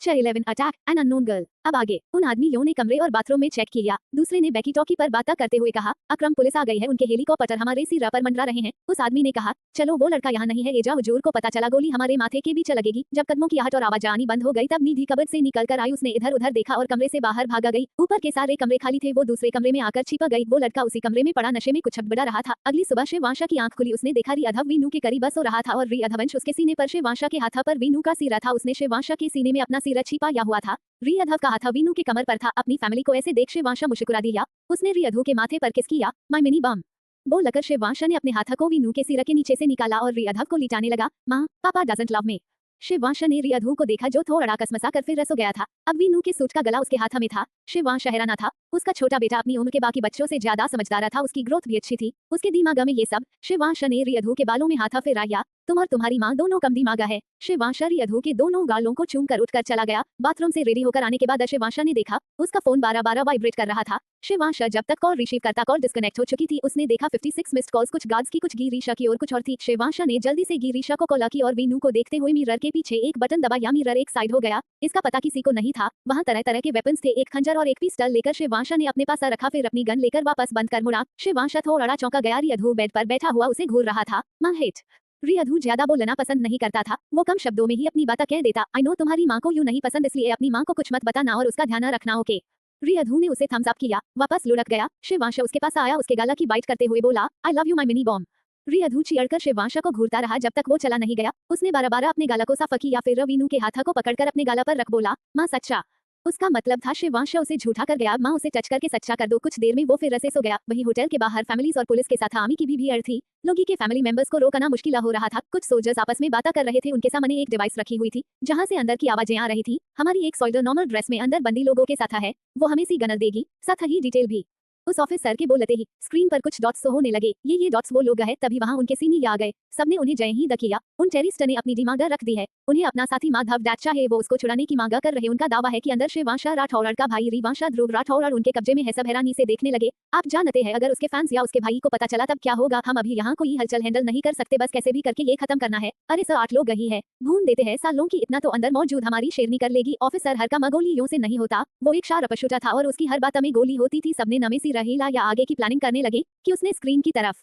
11 attack an unknown girl. अब आगे उन आदमियों ने कमरे और बाथरूम में चेक किया। दूसरे ने बैकी टॉकी पर बातें करते हुए कहा, अक्रम पुलिस आ गई है, उनके हेलीकॉप्टर हमारे सिर पर मंडरा रहे हैं। उस आदमी ने कहा, चलो वो लड़का यहाँ नहीं है, एजा हुजूर को पता चला गोली हमारे माथे के बीच लगेगी। जब कदमों की आहट और आवाज आनी बंद हो गई तब निधि कब्र से निकल कर आई। उसने इधर उधर देखा और कमरे से बाहर भागा गई। ऊपर के सारे कमरे खाली थे, वो दूसरे कमरे में आकर छिपा गई। वो लड़का उसी कमरे में पड़ा नशे में कुछ बड़ा रहा था। अगली सुबह शिवांशा की आंख खुली। उसने देखा रिअधव वीनू के करीब बस हो रहा था और रिअधवंश उसके सीने पर शिवांशा के हाथ पर वीनू का सिर था। उसने शिवांशा के सीने में अपना सिर छिपाया हुआ था। रिअधव का हाथ वीनू के कमर पर था। अपनी फैमिली को ऐसे देख शिवांशा मुस्कुरा दिया। उसने रिअधव के माथे पर किस किया, माय मिनी बम बोलकर शिवांशा ने अपने हाथ को वीनू के सिर के नीचे से निकाला और रिअधव को लिटाने लगा। माँ, पापा डजंट लव मी। शिवांशा ने रिअधव को देखा जो थोड़ा कसमसा कर फिर रसो गया था। अब वीनू के सूट का गला उसके हाथ में था। शिवांशा हैराना था। उसका छोटा बेटा अपनी उम्र के बाकी बच्चों से ज्यादा समझदार था। उसकी ग्रोथ भी अच्छी थी। उसके दिमाग में ये सब। शिवांशा ने रिअधव के बालों में हाथ फेराया। तुम और तुम्हारी माँ दोनों कम दिमाग है। शिवांशा रिअधव के दोनों गालों को चूमकर उठकर चला गया। बाथरूम से रेडी होकर आने के बाद शिवांशा ने देखा उसका फोन 12-12 वाइब्रेट कर रहा था। शिवांशा जब तक कॉल रिसीव करता कॉल डिस्कनेक्ट हो चुकी थी। उसने देखा 56 मिस्ड कॉल्स, कुछ गार्ड्स की, कुछ गिरीशा की और कुछ और थी। शिवांशा ने जल्दी से गिरीशा को कॉल की और वीनू को देखते हुए मिरर के पीछे एक बटन दबाया। मिरर एक साइड हो गया। इसका पता किसी को नहीं था। वहाँ तरह तरह के वेपन्स थे, एक खंजर और एक पिस्टल लेकर शिवांशा ने अपने पास रखा, फिर अपनी गन लेकर वापस बंद कर मुड़ा। शिवांशा थोड़ा चौंका गया। रिअधव बेड पर बैठा हुआ उसे घूर रहा था। माँ हिट। रिअधव ज्यादा बोलना पसंद नहीं करता था। वो कम शब्दों में ही अपनी बात कह देता। आई नो तुम्हारी माँ को यूं नहीं पसंद, इसलिए अपनी माँ को कुछ मत बताना और उसका ध्यान रखना, ओके। रिअधव ने उसे थम्स अप किया, वापस लुढ़क गया। शिवांशा उसके पास आया, उसके गला की बाइट करते हुए बोला, I love you my mini bomb. Riadhav चिढ़कर शिवांशा को घूरता रहा जब तक वो चला नहीं गया। उसने बार-बार अपने गाला को साफ किया, फिर वीनू के हाथ को पकड़कर अपने गाला पर रख बोला, माँ सच्चा। उसका मतलब था शिवांशा उसे झूठा कर गया। माँ उसे टच करके सच्चा कर दो। कुछ देर में वो फिर रसे सो गया। वही होटल के बाहर फैमिलीज और पुलिस के साथ आर्मी की भी भीड़ थी। लोगी के फैमिली मेंबर्स को रोकना मुश्किल हो रहा था। कुछ सोल्जर्स आपस में बातें कर रहे थे। उनके सामने एक डिवाइस रखी हुई थी जहां से अंदर की आवाजें आ रही थी। हमारी एक सोल्जर नॉर्मल ड्रेस में अंदर बंदी लोगों के साथ है, वो हमें सी गनल देगी, साथ ही डिटेल भी। उस ऑफिसर के बोलते ही स्क्रीन पर कुछ डॉट्स होने लगे। ये डॉट्स वो लोग हैं। तभी वहां उनके सीनियर आ गए। सबने उन्हें जय हिंद किया। उन टेररिस्ट ने अपनी दिमाग रख दी है। उन्हें अपना साथी माधव डैचा है, वो उसको छुड़ाने की मांग कर रहे। उनका दावा है कि अंदर शिवांशा राठौड़ का भाई रिवांशा ध्रुव राठौड़ उनके कब्जे में है। सब हैरानी से देखने लगे। आप जानते हैं अगर उसके फैंस या उसके भाई को पता चला तब क्या होगा। हम अभी यहाँ कोई हलचल हैंडल नहीं कर सकते, बस कैसे भी करके ये खत्म करना है। अरे सर 8 लोग ही है, भून देते हैं सालों की, इतना तो अंदर मौजूद हमारी शेरनी कर लेगी। ऑफिसर हर का गोलियों से नहीं होता, वो एक शार्प शूटर था और उसकी हर बात में गोली होती थी। सबने नमे सी रहेला या आगे की प्लानिंग करने लगे कि उसने स्क्रीन की तरफ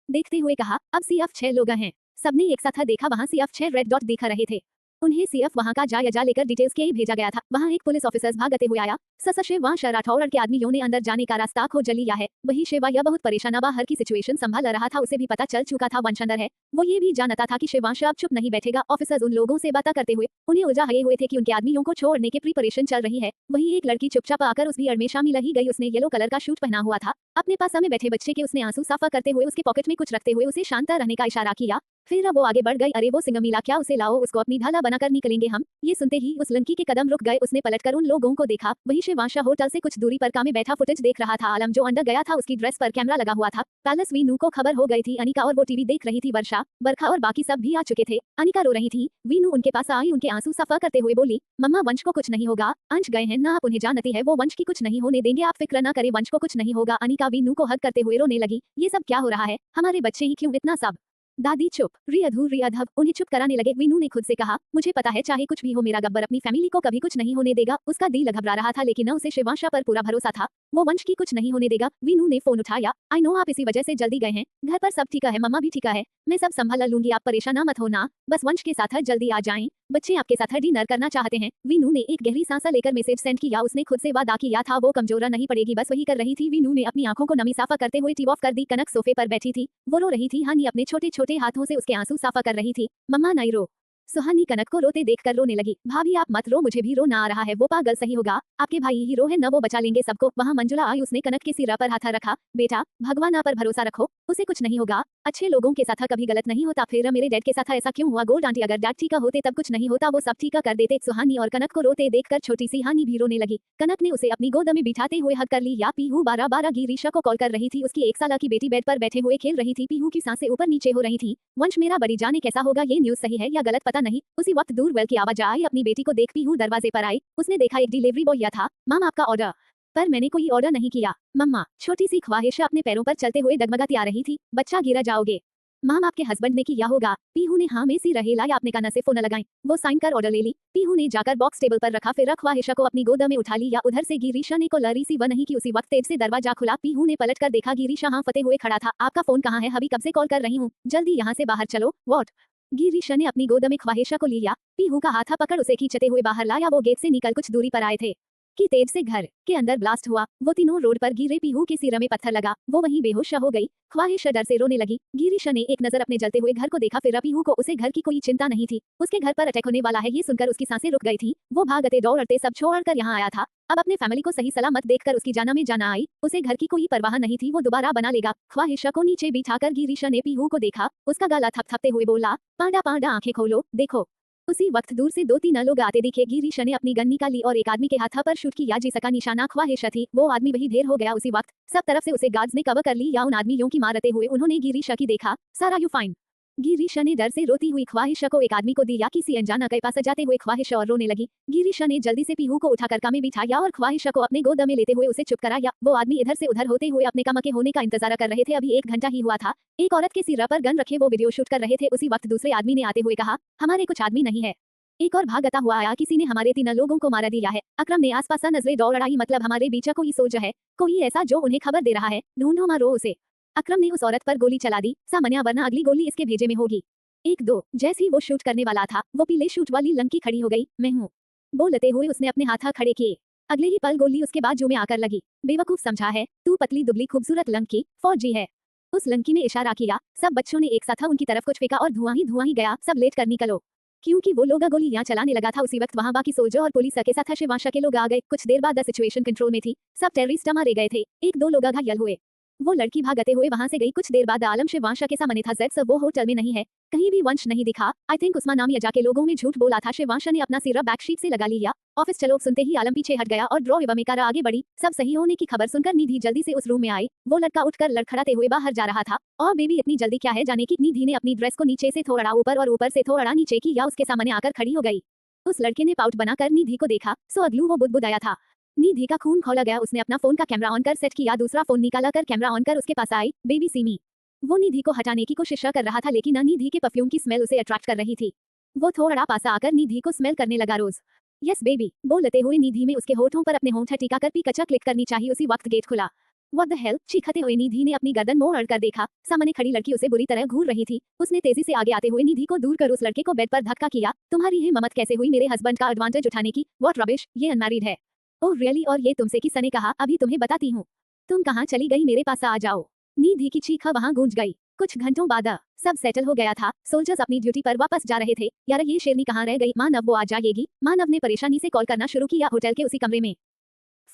देखते हुए कहा, अब सिर्फ 6 लोग हैं। सबने एक साथ देखा, वहां सिर्फ 6 रेड डॉट दिखा रहे थे। उन्हें सिर्फ वहां का जायजा लेकर डिटेल्स के ही भेजा गया था। वहां एक पुलिस ऑफिसर भागते हुए आया। शिवांशा राठौड़ के आदमियों ने अंदर जाने का रास्ता खोज लिया है। वही शिवा यह बहुत परेशान बाहर की सिचुएशन संभाल रहा था। उसे भी पता चल चुका था वंश अंदर है। वो ये भी जानता था कि शिवांशा अब चुप नहीं बैठेगा। ऑफिसर्स उन लोगों से बातें करते हुए उन्हें उलझाए हुए थे कि उनके आदमियों को छोड़ने की प्रिपरेशन चल रही है। वही एक लड़की चुपचाप आकर उस भीड़ में शामिल ही गई। उसने येलो कलर का शूट पहना हुआ था। अपने पास में बैठे बच्चे के उसने आंसू साफा करते हुए उसके पॉकेट में कुछ रखते हुए उसे शांत रहने का इशारा किया। फिर अब वो आगे बढ़ गई। अरे वो सिंह मिला क्या, उसे लाओ, उसको अपनी ढाला बनाकर निकलेंगे हम। ये सुनते ही उस लड़की के कदम रुक गए। उसने पलटकर उन लोगों को देखा। वही शिवांशा होटल से कुछ दूरी पर कामे बैठा फुटेज देख रहा था। आलम जो अंदर गया था उसकी ड्रेस पर कैमरा लगा हुआ था। पैलेस वीनू को खबर हो गई थी। अनिका और वो टीवी देख रही थी। वर्षा, बरखा और बाकी सब भी आ चुके थे। अनिका रो रही थी। वीनू उनके पास आई, उनके आंसू साफा करते हुए बोली, मम्मा वंश को कुछ नहीं होगा, अंश गए हैं ना, आप उन्हें जानती है, वो वंश की कुछ नहीं होने देंगे, आप फिक्र न करे, वंश को कुछ नहीं होगा। अनिका वीनू को हग करते हुए रोने लगी। ये सब क्या हो रहा है, हमारे बच्चे ही क्यों इतना सब। दादी चुप। रिअधव उन्हें चुप कराने लगे। वीनू ने खुद से कहा, मुझे पता है चाहे कुछ भी हो मेरा गब्बर अपनी फैमिली को कभी कुछ नहीं होने देगा। उसका दिल घबरा रहा था लेकिन उसे शिवांशा पर पूरा भरोसा था। वो वंश की कुछ नहीं होने देगा। वीनू ने फोन उठाया। आई नो आप इसी वजह से जल्दी गए हैं। घर पर सब ठीक है, मम्मा भी ठीक है, मैं सब संभाल लूंगी, आप परेशान मत होना, बस वंश के साथ जल्दी आ जाएं। बच्चे आपके साथ डिनर करना चाहते हैं। वीनू ने एक गहरी सांस लेकर मैसेज सेंड किया। उसने खुद से वादा किया था वो कमजोर नहीं पड़ेगी, बस वही कर रही थी। वीनू ने अपनी आंखों को नमी साफा करते हुए टी ऑफ कर दी। कनक सोफे पर बैठी थी, वो रो रही थी। हानी अपने छोटे छोटे हाथों से उसके आंसू साफा कर रही थी। मम्मा नहीं रो। सुहानी कनक को रोते देखकर रोने लगी। भाभी आप मत रो, मुझे भी रोना आ रहा है, वो पागल सही होगा, आपके भाई ही रो है न, वो बचा लेंगे सबको। वहाँ मंजुला आई, उसने कनक के सिर पर हाथ रखा। बेटा भगवान पर भरोसा रखो, उसे कुछ नहीं होगा, अच्छे लोगों के साथ कभी गलत नहीं होता। फिर मेरे डैड के साथ ऐसा क्यों हुआ? गोल्ड आंटी अगर डैड ठीक होते तब कुछ नहीं होता, वो सब ठीक कर देते। सुहानी और कनक को रोते देखकर छोटी सी हानी भी रोने लगी। कनक ने उसे अपनी गोद में बिठाते हुए हक कर ली। या पीहू 12-12 गिरीशा को कॉल कर रही थी। उसकी 1 साल की बेटी बेड पर बैठे हुए खेल रही थी। पीहू की सांसें ऊपर नीचे हो रही थी। वंश मेरा बड़ी जाने कैसा होगा, ये न्यूज सही है या गलत पता नहीं। उसी वक्त दूर वेल की आवाज आई। अपनी बेटी को देख पीहू दरवाजे पर आई। उसने देखा एक डिलीवरी बॉय था। माम आपका ऑर्डर। पर मैंने कोई ऑर्डर नहीं किया मम्मा। छोटी सी ख्वाहिश अपने पैरों पर चलते हुए डगमगाती आ रही थी। बच्चा गिरा जाओगे। मैम आपके हस्बैंड ने किया होगा। पीहू ने हाँ में सी रहेला या आपने काना से फोन लगाई। वो साइन कर ऑर्डर ले ली। पीहू ने जाकर बॉक्स टेबल पर रखा, फिर ख्वाहिशा को अपनी गोद में उठा लिया। उधर से गिरीशा ने कॉलरी सी नहीं की। उसी वक्त तेज से दरवाजा खुला। पीहू ने पलट कर देखा, गिरीशा हाँ फते हुए खड़ा था। आपका फोन कहाँ है? अभी कब से कॉल कर रही हूँ, जल्दी यहाँ से बाहर चलो। वॉट? गिरीशा ने अपनी गोद में ख्वाहिशा को लिया। पीहू का हाथ पकड़ उसे खींचते हुए बाहर लाया। वो गेट से निकल कुछ दूरी पर आए थे कि तेज से घर के अंदर ब्लास्ट हुआ। वो तीनों रोड पर गिरे। पीहू के सिर में पत्थर लगा। वो वहीं बेहोश हो गई। ख्वाहिशा डर से रोने लगी। गिरीशा ने एक नजर अपने जलते हुए घर को देखा, फिर पीहू को उसे घर की कोई चिंता नहीं थी। उसके घर पर अटैक होने वाला है ये सुनकर उसकी सांसें रुक गई थी। वो भागते दौड़ते सब छोड़कर यहाँ आया था। अब अपने फैमिली को सही सलामत देखकर उसकी जाना में जाना आई। उसे घर की कोई परवाह नहीं थी। वो दोबारा बना लेगा। ख्वाहिशा को नीचे बिठाकर गिरीशा ने पीहू को देखा। उसका गला थपथपते हुए बोला, पांडा पांडा आंखें खोलो, देखो। उसी वक्त दूर से 2-3 लोग आते दिखे। गिरीशा ने अपनी गन निकाली और एक आदमी के हाथ पर शूट किया जिसका निशाना ख्वाहिशा थी। वो आदमी वही ढेर हो गया। उसी वक्त सब तरफ से उसे गार्ड्स ने कवर कर ली या उन आदमियों की मारते हुए उन्होंने गिरीशा की देखा। सारा यू फाइन? गिरीशा ने डर से रोती हुई ख्वाहिशा को एक आदमी को दिया। किसी अनजाना के पास जाते हुए ख्वाहिशा और रोने लगी। गिरीशा ने जल्दी से पीहू को उठाकर कामे बिठाया और ख्वाहिशा को अपने गोद में लेते हुए उसे चुप कराया। वो आदमी इधर से उधर होते हुए अपने काम के होने का इंतजार कर रहे थे। अभी 1 घंटा ही हुआ था। एक औरत के सिर पर गन रखे वो वीडियो शूट कर रहे थे। उसी वक्त दूसरे आदमी ने आते हुए कहा, हमारे कुछ आदमी नहीं है। एक और भागता हुआ आया, किसी ने हमारे 3 लोगों को मार दिया है। अकरम ने आसपास नजरें दौड़ाई, मतलब हमारे बीच कोई सोच है, कोई ऐसा जो उन्हें खबर दे रहा है। ढूंढो मारो उसे। अकरम ने उस औरत पर गोली चला दी। सामान्य, वरना अगली गोली इसके भेजे में होगी। 1-2 जैसे ही वो शूट करने वाला था, वो पीले शूट वाली लंकी खड़ी हो गई। मैं हूँ बोलते हुए उसने अपने हाथ खड़े किए। अगले ही पल गोली उसके बाजू में आकर लगी। बेवकूफ समझा है तू, पतली दुबली खूबसूरत लंकी फौजी है। उस लंकी में इशारा किया। सब बच्चों ने एक साथ उनकी तरफ कुछ फेंका और धुआं ही गया। सब लेट कर निकलो, क्योंकि वो लोग गोलियां चलाने लगा था। उसी वक्त वहां बाकी सोल्जर और पुलिस के साथ शिवांशा के लोग आ गए। कुछ देर बाद सिचुएशन कंट्रोल में थी। सब टेररिस्ट मारे गए थे। 1-2 लोग घायल हुए। वो लड़की भागते हुए वहां से गई। कुछ देर बाद आलम शिवांशा के सामने था। जेड वो होटल में नहीं है, कहीं भी वंश नहीं दिखा। आई थिंक उस्मान नाम यजा के लोगों में झूठ बोला था। शिवांशा ने अपना सिर बैकशीट से लगा लिया। ऑफिस चलो सुनते ही आलम पीछे हट गया और ड्रॉ में आगे बढ़ी। सब सही होने की खबर सुनकर निधि जल्दी से उस रूम में आई। वो लड़का उठकर लड़खड़ाते हुए बाहर जा रहा था। और बेबी इतनी जल्दी क्या है जाने की? निधि ने अपनी ड्रेस को नीचे से थोड़ा ऊपर और ऊपर से थोड़ा नीचे किया। उसके सामने आकर खड़ी हो गई। उस लड़के ने पाउट बनाकर निधि को देखा। सो अगलू वो बुदबुदाया था। निधि का खून खौला गया। उसने अपना फोन का कैमरा ऑन कर सेट किया। दूसरा फोन निकाला कर कैमरा ऑन कर उसके पास आई। Baby semi. वो निधि को हटाने की कोशिश कर रहा था, लेकिन निधि के परफ्यूम की स्मेल उसे अट्रैक्ट कर रही थी। वो थोड़ा पास आकर निधि को स्मेल करने लगा। रोज यस बेबी बोलते हुए निधि में उसके होठों पर अपने होंठ टिका कर पिकचा क्लिक करनी चाहिए। उसी वक्त गेट खुला। What the hell? चीखते हुए निधि ने अपनी गर्दन मोड़ कर देखा। सामने खड़ी लड़की उसे बुरी तरह घूर रही थी। उसने तेजी से आगे आते हुए निधि को दूर कर उस लड़के को बेड पर धक्का किया। तुम्हारी हिम्मत कैसे हुई मेरे हस्बैंड का एडवांटेज उठाने की? व्हाट रबिश, ये अनमैरिड है। Oh really? और ये तुमसे किसने कहा? अभी तुम्हें बताती हूँ। तुम कहाँ चली गई? मेरे पास आ जाओ। निधि की चीख वहां गूंज गई। कुछ घंटों बाद सब सेटल हो गया था। सोल्जर्स अपनी ड्यूटी पर वापस जा रहे थे। यार ये शेरनी कहाँ रह गई? मानव वो आ जाएगी। मानव ने परेशानी से कॉल करना शुरू किया। होटल के उसी कमरे में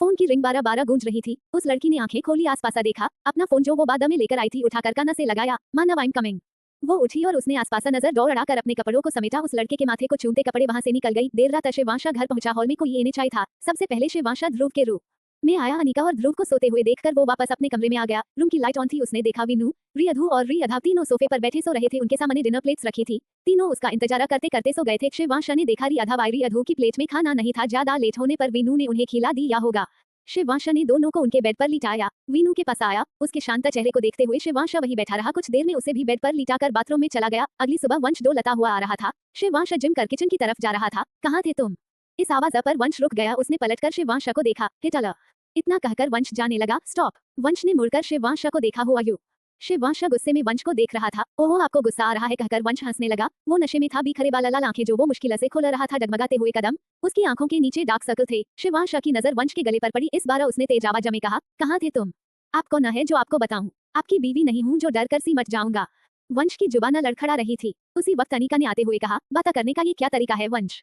फोन की रिंग 12-12 गूंज रही थी। उस लड़की ने आंखें खोली, आसपास देखा। अपना फोन जो वो बाद में लेकर आई थी उठाकर कान से लगाया। मानव आई एम कमिंग। वो उठी और उसने आसपास नजर दौड़ाकर अपने कपड़ों को समेटा। उस लड़के के माथे को चूमते कपड़े वहां से निकल गई। देर रात शिवांशा घर पहुंचा। हॉल में कोई एने चाय था। सबसे पहले शिवांशा ध्रुव के रूम में आया। अनिका और ध्रुव को सोते हुए देखकर वो वापस अपने कमरे में आ गया। रूम की लाइट ऑन थी। उसने देखा विनू, रियधु और रियधा तीनों सोफे पर बैठे सो रहे थे। उनके सामने डिनर प्लेट्स रखी थी। तीनों उसका इंतजार करते करते सो गए थे। शिवांशा ने देखा रियधा व रियधु की प्लेट में खाना नहीं था। ज्यादा लेट होने पर विनू ने उन्हें खिला दिया होगा। शिवांशा ने दोनों को उनके बेड पर लिटाया। वीनू के पास आया। उसके शांत चेहरे को देखते हुए शिवांशा वहीं बैठा रहा। कुछ देर में उसे भी बेड पर लिटाकर बाथरूम में चला गया। अगली सुबह वंश डोलता हुआ आ रहा था। शिवांशा जिम कर किचन की तरफ जा रहा था। कहाँ थे तुम? इस आवाज पर वंश रुक गया। उसने पलटकर शिवांशा को देखा। हिटल इतना कहकर वंश जाने लगा। स्टॉप। वंश ने मुड़कर शिवांशा को देखा। हुआ यू? शिवांशा गुस्से में वंश को देख रहा था। ओह आपको गुस्सा आ रहा है कहकर वंश हंसने लगा। वो नशे में था। बिखरे बाल लाल आंखें जो वो मुश्किल से खोल रहा था। डगमगाते हुए कदम। उसकी आंखों के नीचे डार्क सर्कल थे। शिवांशा की नजर वंश के गले पर पड़ी। इस बार उसने तेज आवाज में कहा, कहाँ थे तुम? आपको न है जो आपको बताऊं? आपकी बीवी नहीं हूँ जो डर कर सी मच जाऊंगा। वंश की जुबान लड़खड़ा रही थी। उसी वक्त अनिका ने आते हुए कहा, बात करने का ये क्या तरीका है Vansh?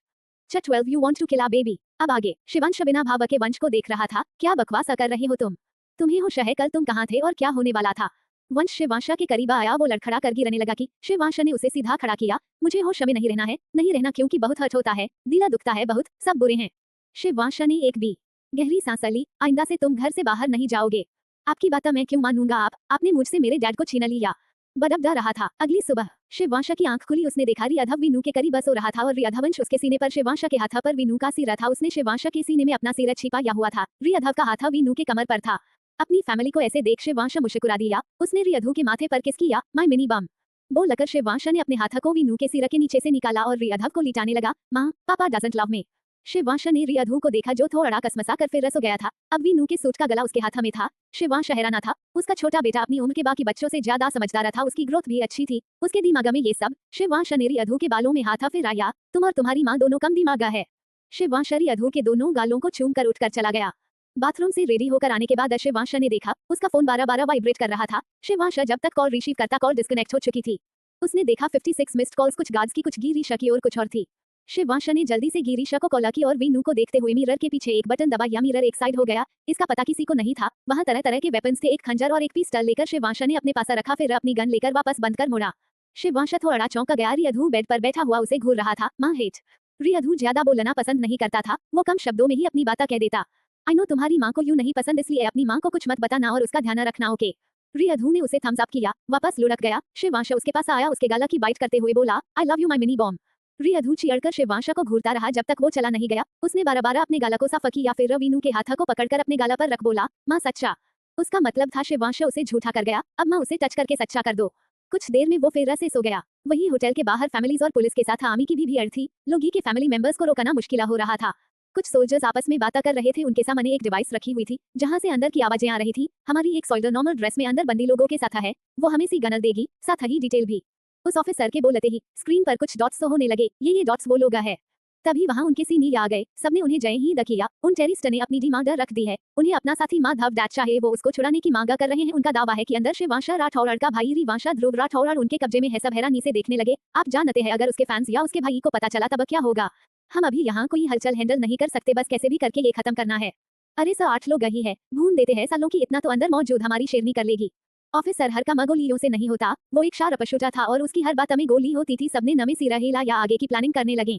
12 you want to kill a baby. अब आगे। शिवांश बिना भाव के वंश को देख रहा था। क्या बकवास कर रहे हो तुम? तुम्हें होश है? कल तुम कहाँ थे और क्या होने वाला था? वंश शिवांशा के करीब आया। वो लड़खड़ा कर गिरने लगा कि शिवांशा ने उसे सीधा खड़ा किया। मुझे होश में नहीं रहना है। नहीं रहना क्योंकि बहुत हर्ट होता है, दिला दुखता है बहुत, सब बुरे हैं। शिवांशा ने एक भी गहरी सांस ली। आइंदा से तुम घर से बाहर नहीं जाओगे। आपकी बात मैं क्यों मानूंगा? आपने मुझसे मेरे डैड को छीन लिया। बड़बड़ा रहा था। अगली सुबह शिवांशा की आंख खुली। उसने देखा रियधव वीनू के करीब सो रहा था और रियधवंश उसके सीने पर शिवांशा के हाथ पर वीनू का सिर था। उसने शिवांशा के सीने में अपना सिर छिपाया हुआ था। रियधव का हाथ वीनू के कमर पर था। अपनी फैमिली को ऐसे देख शिवांशा मुस्कुरा दिया। उसने रियधु के माथे पर किस किया। माय मिनी बम। बोलकर शिवांश ने अपने हाथ को वीनू के सिर के नीचे से निकाला और रियाधव को लिटाने लगा। माँ, पापा डजंट लव मी। शिवांश ने रियाधु को देखा जो थोड़ा कसमसा कर फिर रस हो गया था। अब वीनू के सूट का गला उसके हाथ में था। शिवांश हैराना था। उसका छोटा बेटा अपनी उम्र के बाकी बच्चों से ज्यादा समझदार था, उसकी ग्रोथ भी अच्छी थी। उसके दिमाग में ये सब। शिवांश ने रियाधु के बालों में हाथ फिराया। तुम और तुम्हारी माँ दोनों कम दिमाग है। शिवांश रियाधु के दोनों गालों को चूम कर उठकर चला गया। बाथरूम से रेडी होकर आने के बाद शिवांश ने देखा उसका फोन 12-12 वाइब्रेट कर रहा था। शिवांश जब तक कॉल रिसीव करता कॉल डिस्कनेक्ट हो चुकी थी। उसने देखा 56 मिस्ड कॉल्स, कुछ गार्ड्स की, कुछ गिरीशा की और कुछ और थी। शिवांश ने जल्दी से गिरीशा को कॉल की और वीनू को देखते हुए मिरर के पीछे एक बटन दबाया। मिरर एक साइड हो गया। इसका पता किसी को नहीं था। वहां तरह तरह के वेपन्स थे, एक खंजर और एक पिस्टल लेकर शिवांश ने अपने पास रखा, फिर अपनी गन लेकर वापस बंद कर मुड़ा। शिवांश थोड़ा चौंक गया। रियाधु बेड पर बैठा हुआ उसे घूर रहा था। माँ हेट। रियाधु ज्यादा बोलना पसंद नहीं करता था, वो कम शब्दों में ही अपनी बातें कह देता। आई नो तुम्हारी माँ को यूं नहीं पसंद, इसलिए अपनी माँ को कुछ मत बताना और उसका ध्यान रखना, ओके। रियाधु ने उसे थम्स अप किया, वापस लुढ़क गया। शिवांश उसके पास आया, उसके गाला की बाइट करते हुए बोला, I love you my mini bomb. Riyadhu चिढ़कर शिवांश को घूरता रहा जब तक वो चला नहीं गया। उसने 12-12 अपने गाला को साफ किया, फिर वीनू के हाथ को पकड़कर अपने गाला पर रख बोला, माँ सच्चा। उसका मतलब था शिवांश उसे झूठा कर गया, अब माँ उसे टच करके सच्चा कर दो। कुछ देर में वो फिर से सो गया। वही होटल के बाहर फैमिलीज और पुलिस के साथ आर्मी की भी भीड़ थी। लोगी के फैमिली मेंबर्स को रोकना मुश्किल हो रहा था। कुछ सोल्जर्स आपस में बातें कर रहे थे। उनके सामने एक डिवाइस रखी हुई थी जहां से अंदर की आवाजें आ रही थी। हमारी एक सोल्जर नॉर्मल ड्रेस में अंदर बंदी लोगों के साथ है, वो हमें सी गनल देगी, साथ ही डिटेल भी। उस ऑफिसर के बोलते ही स्क्रीन पर कुछ डॉट्स होने लगे। ये डॉट्स वो लोग है। तभी वहां उनके सीनी आ गए। सबने उन्हें जय हिंद किया। उन टेररिस्ट ने अपनी डिमांड रख दी है। उन्हें अपना साथी माधव डैट चाहे, वो उसको छुड़ाने की मांग कर रहे हैं। उनका दावा है कि अंदर शिवांश राठौर का भाई रिवांश ध्रुव राठौर उनके कब्जे में है। सब हैरानी से देखने लगे। आप जानते हैं अगर उसके फैंस या उसके भाई को पता चला तब क्या होगा। हम अभी यहाँ कोई हलचल हैंडल नहीं कर सकते, बस कैसे भी करके ये खत्म करना है। अरे सर 8 लोग ही है, भून देते हैं सालों की, इतना तो अंदर मौजूद हमारी शेरनी कर लेगी। ऑफिसर हर काम गोलियों से नहीं होता, वो एक शार्प शूटर था और उसकी हर बात में गोली होती थी। सबने नमे सिरा हिला या आगे की प्लानिंग करने लगे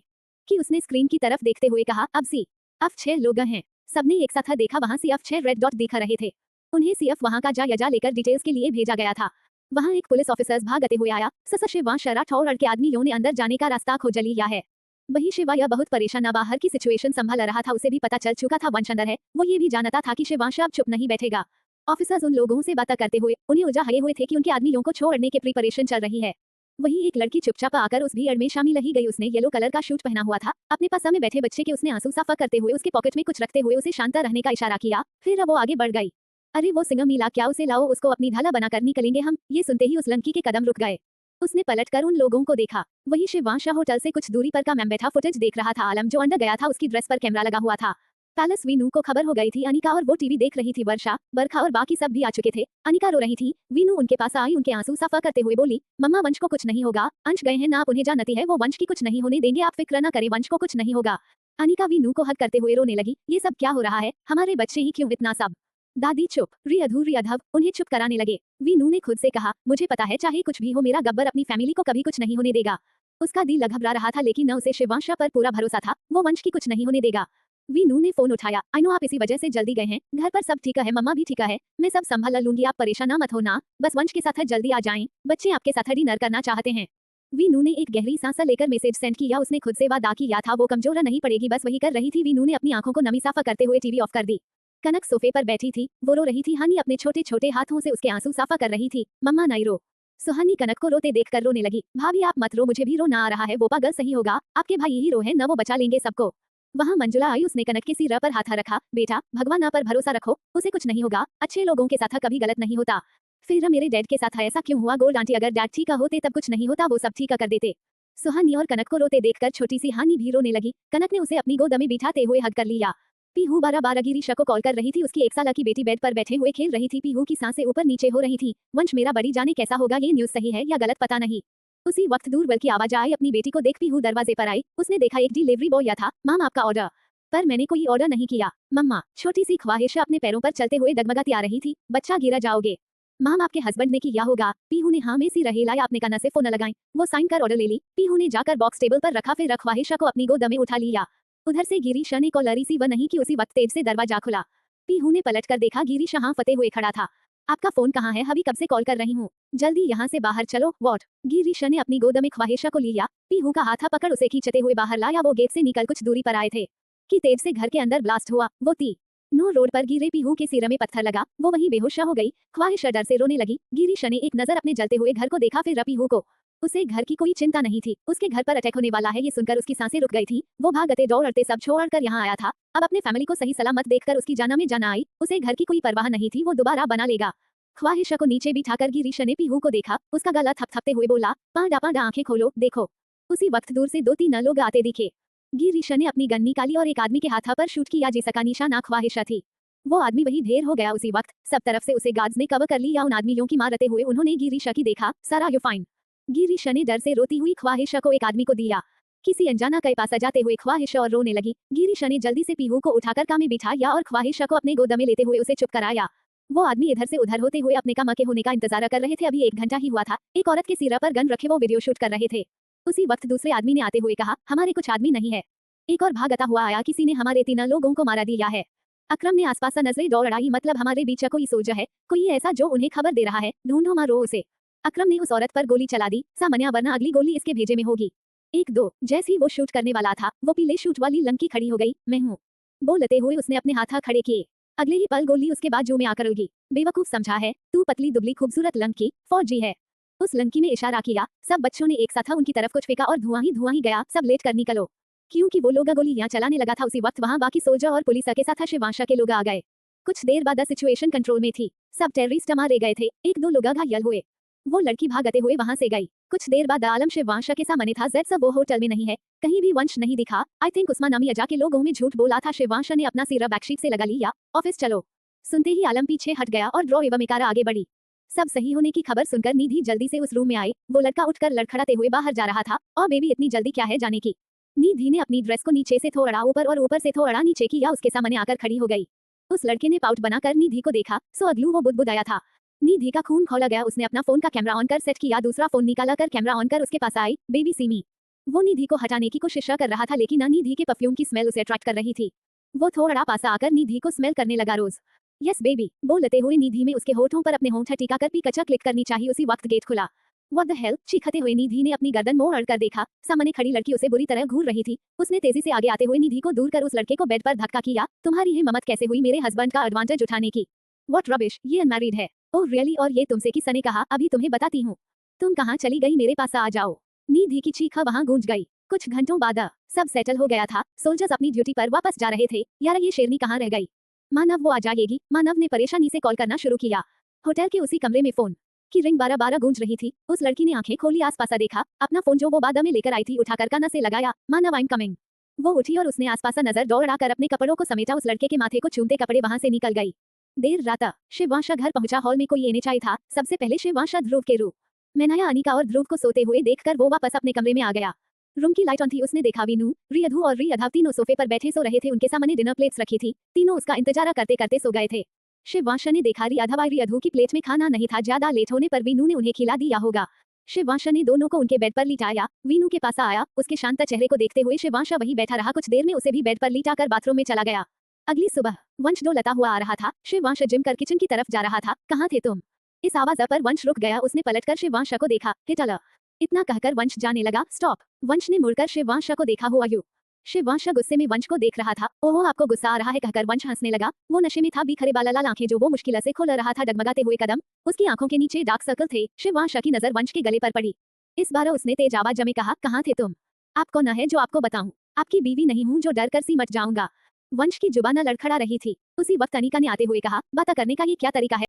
कि उसने स्क्रीन की तरफ देखते हुए कहा, अब 6 लोग हैं। सबने एक साथ देखा, वहां सिर्फ 6 रेड डॉट दिखा रहे थे। उन्हें सिर्फ वहां का जायजा लेकर डिटेल्स के लिए भेजा गया था। वहां एक पुलिस ऑफिसर भागते हुए आया। शिवांश राठौर के आदमियों ने अंदर जाने का रास्ता खोज लिया है। वही शिवाया बहुत परेशान बाहर की सिचुएशन संभाल रहा था। उसे भी पता चल चुका था वंश अंदर है। वो ये भी जानता था कि शिवांश अब चुप नहीं बैठेगा। ऑफिसर्स उन लोगों से बातें करते हुए उन्हें उलझाए हुए थे कि उनके आदमियों को छोड़ने की प्रिपरेशन चल रही है। वही एक लड़की चुपचाप आकर उस भीड़ में शामिल ही गई। उसने येलो कलर का शूट पहना हुआ था। अपने पास में बैठे बच्चे के उसने आंसू साफा करते हुए उसके पॉकेट में कुछ रखते हुए उसे शांत रहने का इशारा किया। फिर वो आगे बढ़ गई। अरे वो सिंह मिला क्या, उसे लाओ, उसको अपनी ढाला बनाकर निकलेंगे हम। ये सुनते ही उस लड़की के कदम रुक गए। उसने पलटकर उन लोगों को देखा। वही शिवांश होटल से कुछ दूरी पर का मैम बैठा फुटेज देख रहा था। आलम जो अंदर गया था उसकी ड्रेस पर कैमरा लगा हुआ था। पैलेस वीनू को खबर हो गई थी। अनिका और वो टीवी देख रही थी। वर्षा, बरखा और बाकी सब भी आ चुके थे। अनिका रो रही थी। वीनू उनके पास आई, उनके आंसू साफा करते हुए बोली, मम्मा वंश को कुछ नहीं होगा। अंश गए हैं ना, आप उन्हें जानती है, वो वंश की कुछ नहीं होने देंगे, आप फिक्र न करें, वंश को कुछ नहीं होगा। अनिका वीनू को हक करते हुए रोने लगी। ये सब क्या हो रहा है, हमारे बच्चे ही क्यों इतना सब। दादी चुप। रियाधव उन्हें चुप कराने लगे। वीनू ने खुद से कहा, मुझे पता है चाहे कुछ भी हो मेरा गब्बर अपनी फैमिली को कभी कुछ नहीं होने देगा। उसका दिल घबरा रहा था लेकिन न उसे शिवांश पर पूरा भरोसा था, वो वंश की कुछ नहीं होने देगा। वीनू ने फोन उठाया। आई नो आप इसी वजह से जल्दी गए हैं। घर पर सब ठीक है, मम्मा भी ठीक है, मैं सब संभाल लूंगी, आप परेशान मत होना, बस वंश के साथ जल्दी आ जाएं, बच्चे आपके साथ डिनर करना चाहते हैं। वीनू ने एक गहरी सांस लेकर मैसेज सेंड किया। उसने खुद से वादा किया था वो कमजोर नहीं पड़ेगी, बस वही कर रही थी। वीनू ने अपनी आंखों को नमी साफा करते हुए टीवी ऑफ कर दी। कनक सोफे पर बैठी थी, वो रो रही थी। हानी अपने छोटे छोटे हाथों से उसके आंसू साफा कर रही थी। मम्मा नहीं रो। सुहानी कनक को रोते देखकर रोने लगी। भाभी आप मत रो, मुझे भी रोना आ रहा है, वो पागल सही होगा, आपके भाई ही रो है न, वो बचा लेंगे सबको। वहां मंजुला आई, उसने कनक के सिर पर हाथ रखा। बेटा भगवान पर भरोसा रखो, उसे कुछ नहीं होगा, अच्छे लोगों के साथ कभी गलत नहीं होता। फिर मेरे डैड के साथ ऐसा क्यों हुआ गोल्ड आंटी, अगर डैड ठीक होते तब कुछ नहीं होता, वो सब ठीक कर देते। सुहानी और कनक को रोते देखकर छोटी सी हानी भी रोने लगी। कनक ने उसे अपनी गोद में बिठाते हुए हग कर लिया। पीहू 12-12 गिरीशा को कॉल कर रही थी। उसकी 1 साल की बेटी बेड पर बैठे हुए खेल रही थी। पीहू की सांसें ऊपर नीचे हो रही थी। वंश मेरा बड़ी जाने कैसा होगा, ये न्यूज़ सही है या गलत पता नहीं। उसी वक्त दूरबल की आवाज आई। अपनी बेटी को देख पीहू दरवाजे पर आई। उसने देखा एक डिलीवरी बॉय था। माम आपका ऑर्डर। पर मैंने कोई ऑर्डर नहीं किया मम्मा। छोटी सी ख्वाहिश अपने पैरों पर चलते हुए डगमगाती आ रही थी। बच्चा गिरा जाओगे। माम आपके हस्बैंड ने किया होगा। पीहू ने हाँ में सी रही लाया। अपने कान से फोन लगाई। वो साइन कर ऑर्डर ले ली। पीहू ने जाकर बॉक्स टेबल पर रखा, फिर ख्वाहिशा को अपनी गोद में उठा लिया। उधर से गिरीशा ने कॉल रिसीव नहीं की। उसी वक्त तेज से दरवाजा खुला। पीहू ने पलटकर देखा, गिरीशा हाँ फते हुए खड़ा था। आपका फोन कहाँ है, अभी कब से कॉल कर रही हूँ, जल्दी यहाँ से बाहर चलो। वॉट। गिरीशा ने अपनी गोद में ख्वाहिशा को लिया। पीहू का हाथ पकड़ उसे खींचते हुए बाहर लाया। वो गेट से निकल कुछ दूरी पर आए थे कि तेज से घर के अंदर ब्लास्ट हुआ। वो थी नो रोड पर गिरे पीहू के सिर में पत्थर लगा, वो वहीं बेहोश हो गई। ख्वाहिश डर से रोने लगी। गिरीश ने एक नजर अपने जलते हुए घर को देखा, फिर पीहू को। उसे घर की कोई चिंता नहीं थी, उसके घर पर अटैक होने वाला है ये सुनकर उसकी सांसें रुक गई थी। वो भागते दौड़ते सब छोड़कर यहाँ आया था। अब अपने फैमिली को सही सलामत देखकर उसकी जान में जान आई। उसे घर की कोई परवाह नहीं थी, वो दोबारा बना लेगा। ख्वाहिश को नीचे बिठाकर गिरीश ने पीहू को देखा, उसका गला थपथपते हुए बोला, पांडा पांडा आंखें खोलो, देखो। उसी वक्त दूर से 2-3 लोग आते दिखे। गिरीश ने अपनी गन निकाली और एक आदमी के हाथ पर शूट किया जिसका निशाना ख्वाहिश थी। वो आदमी वही ढेर हो गया। उसी वक्त सब तरफ से उसे गार्ड्स ने कवर कर लिया। उन आदमियों की मारते हुए उन्होंने गिरीश की देखा, सारा यू फाइन। गिरीश ने डर से रोती हुई ख्वाहिश को एक आदमी को दिया। किसी अनजाना के पास जाते हुए ख्वाहिश और रोने लगी। गिरीश ने जल्दी से पीहू को उठाकर काम में बिठाया और ख्वाहिश को अपने गोद में लेते हुए उसे चुप कराया। वो आदमी इधर से उधर होते हुए अपने काम के होने का इंतजार कर रहे थे। अभी 1 घंटा ही हुआ था। एक औरत के सिर पर गन रखे वो वीडियो शूट कर रहे थे। उसी वक्त दूसरे आदमी ने आते हुए कहा, हमारे कुछ आदमी नहीं है। एक और भागता हुआ आया, किसी ने हमारे 3 लोगों को मारा दिया है। अकरम ने आसपास नजरें दौड़ाई, मतलब हमारे बीच कोई सोच है, कोई ऐसा जो उन्हें खबर दे रहा है, ढूंढो मारो उसे। अकरम ने उस औरत पर गोली चला दी, सामान्य वरना अगली गोली इसके भेजे में होगी। 1-2 जैसे ही वो शूट करने वाला था, वो पीले शूट वाली लंकी खड़ी हो गई, मैं हूँ बोलते हुए उसने अपने हाथ खड़े किए। अगले ही पल गोली उसके बाजू में आकर उगी। बेवकूफ समझा है तू, पतली दुबली खूबसूरत लंकी फौजी है। उस लंकी में इशारा किया। सब बच्चों ने एक साथ उनकी तरफ कुछ फेंका और धुआं ही गया। सब लेट कर निकलो, क्योंकि वो लोग गोलियां चलाने लगा था। उसी वक्त वहां बाकी सोल्जर और पुलिस के साथ शिवांशा के लोग आ गए। कुछ देर बाद सिचुएशन कंट्रोल में थी। सब टेररिस्ट मारे गए थे, 1-2 लोग घायल हुए। वो लड़की भागते हुए वहां से गई। कुछ देर बाद आलम शिवांशा के सामने था। जेड सब वो होटल में नहीं है, कहीं भी वंश नहीं दिखा। आई थिंक उस्मान नामी अजा के लोगों में झूठ बोला था। शिवांशा ने अपना सिर बैकशीट से लगा लिया। ऑफिस चलो। सुनते ही आलम पीछे हट गया और ड्रॉ एवं इकारा आगे बढ़ी। सब सही होने की खबर सुनकर निधि जल्दी से उस रूम में आई। वो लड़का उठकर लड़खड़ाते हुए बाहर जा रहा था। और बेबी इतनी जल्दी क्या है जाने की? निधि ने अपनी ड्रेस को नीचे से थोड़ा ऊपर और ऊपर से थोड़ा नीचे किया। उसके सामने आकर खड़ी हो गई। उस लड़के ने पाउट बनाकर निधि को देखा। सो अगलू वो बुदबुदाया था। निधि का खून खौला गया। उसने अपना फोन का कैमरा ऑन कर सेट किया, दूसरा फोन निकाला कर कैमरा ऑन कर उसके पास आई। Baby semi. वो निधि को हटाने की कोशिश कर रहा था, लेकिन निधि के परफ्यूम की स्मेल उसे अट्रैक्ट कर रही थी। वो थोड़ा पास आकर निधि को स्मेल करने लगा। रोज यस बेबी बोलते हुए निधि में उसके होठों पर अपने होंठ टीका कर पिकचा क्लिक करनी चाहिए। उसी वक्त गेट खुला। व्हाट द हेल, चीखते हुए निधि ने अपनी गर्दन मोड़ कर देखा। सामने खड़ी लड़की उसे बुरी तरह घूर रही थी। उसने तेजी से आगे आते हुए निधि को दूर कर उस लड़के को बेड पर धक्का किया। तुम्हारी हिम्मत कैसे हुई मेरे हस्बैंड का एडवांटेज उठाने की? व्हाट रबिश, ये अनमैरिड है। ओह रियली, और ये तुमसे किसने कहा? अभी तुम्हें बताती हूँ। तुम कहाँ चली गई, मेरे पास आ जाओ। निधि की चीख वहां गूंज गई। कुछ घंटों बाद सब सेटल हो गया था। सोल्जर्स अपनी ड्यूटी पर वापस जा रहे थे। यार ये शेरनी कहाँ रह गई? मानव वो आ जाएगी। मानव ने परेशानी से कॉल करना शुरू किया। होटल के उसी कमरे में फोन की रिंग 12-12 गूंज रही थी। उस लड़की ने आंखें खोली, आसपास देखा। अपना फोन जो वो बाद में लेकर आई थी उठाकर कान से लगाया। मानव आई एम कमिंग। वो उठी और उसने आसपास नजर दौड़ाकर अपने कपड़ों को समेटा। उस लड़के के माथे को चूमते कपड़े वहां से निकल गई। देर रात शिवांशा घर पहुंचा। हॉल में कोई येने चाहिए था। सबसे पहले शिवांशा ध्रुव के रूम में नया अनिका और ध्रुव को सोते हुए देखकर वो वापस अपने कमरे में आ गया। रूम की लाइट ऑन थी। उसने देखा वीनू, रियधु और रियधा तीनों सोफे पर बैठे सो रहे थे। उनके सामने डिनर प्लेट्स रखी थी। तीनों उसका इंतजार करते करते सो गए थे। शिवांशा ने देखा रियधु की प्लेट में खाना नहीं था। ज्यादा लेट होने पर वीनू ने उन्हें खिला दिया होगा। शिवांशा ने दोनों को उनके बेड पर लिटाया। वीनू के पास आया। उसके शांत चेहरे को देखते हुए शिवांशा वही बैठा रहा। कुछ देर में उसे भी बेड पर लिटाकर बाथरूम में चला गया। अगली सुबह वंश डोलता हुआ आ रहा था। शिवांश जिम कर किचन की तरफ जा रहा था। कहाँ थे तुम? इस आवाज पर वंश रुक गया। उसने पलटकर शिवांशा को देखा। हिटल इतना कहकर वंश जाने लगा। स्टॉप। वंश ने मुड़कर शिवांशा को देखा। हुआ यू? शिवांशा गुस्से में वंश को देख रहा था। ओहो आपको गुस्सा आ रहा है कहकर वंश हंसने लगा। वो नशे में था। बिखरे बाला लाल आंखें जो वो मुश्किल से खोल रहा था, डगमगाते हुए कदम। उसकी आंखों के नीचे डार्क सर्कल थे। शिवांशा की नजर वंश के गले पर पड़ी। इस बार उसने तेज आवाज में कहा, कहाँ थे तुम? आप कौन है जो आपको बताऊं? आपकी बीवी नहीं हूं जो डर कर सी मच जाऊंगा। वंश की जुबान लड़खड़ा रही थी। उसी वक्त अनिका ने आते हुए कहा, बात करने का ये क्या तरीका है?